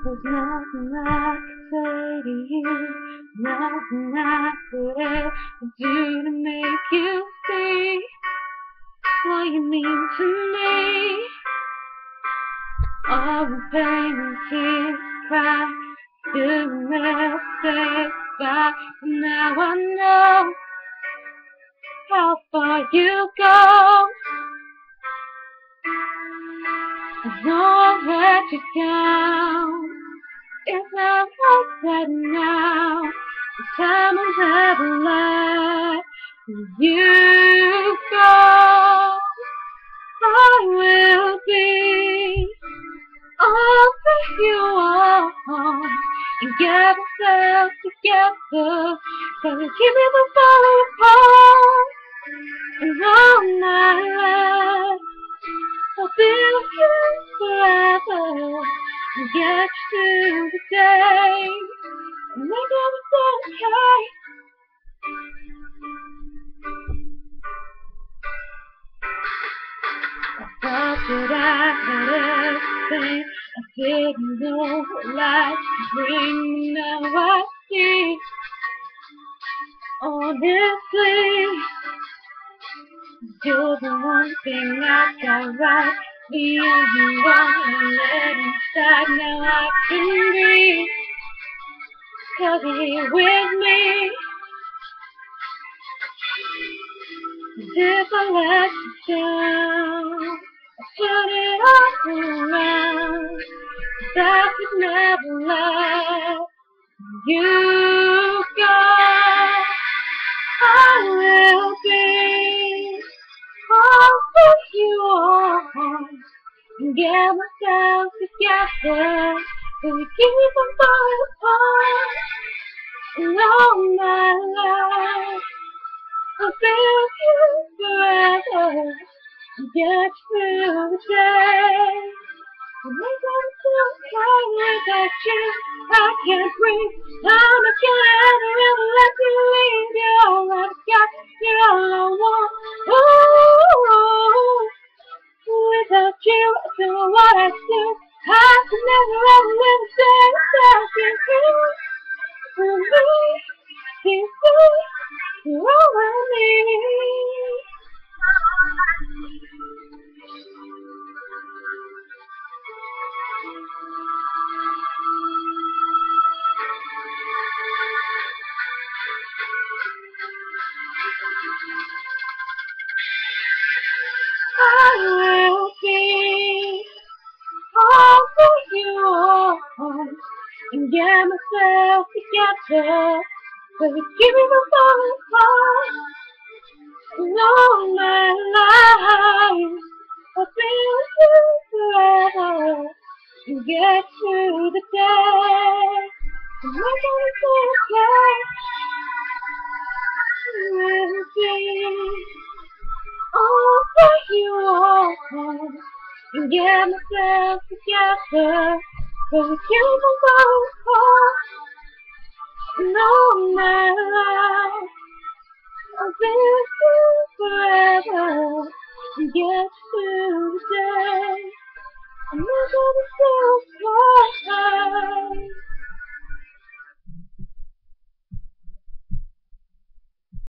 There's nothing I can say to you, nothing I could ever do to make you see what you mean to me. All the pain and tears, cry, still never say goodbye. Now I know how far you go. I know I've let you down. It's not like that now. The time will never let you go. I will be all that you want and get ourselves together. Cause we keep it from falling apart. And all my life I'll be with you forever and get you through the day and make everything okay. I thought that I had everything. I didn't know what life could bring. Now I see, honestly, you're the one thing I got right. The only one I let inside. Now I can breathe, 'cause you're here with me. If I let you down, I put it all around. I could never let you go. I will be all that you want and get myself together. So we keep on falling apart. And all my life I'll be with you forever and get through the day. And make everything okay without you. I can't breathe. I'm not gonna ever let you leave. You're all I've got. You're all I want. Ooh, without you, I don't know what I'd do. I could never ever live a day without you. For me, you see, you're all I need. I will be all that you want and get myself together. So we keep it from falling apart. And all my life I'll be with you forever and get through the day. And make everything okay. I will be all that you want and get myself together. So we keep on going apart. And all my life I'll be with you forever and get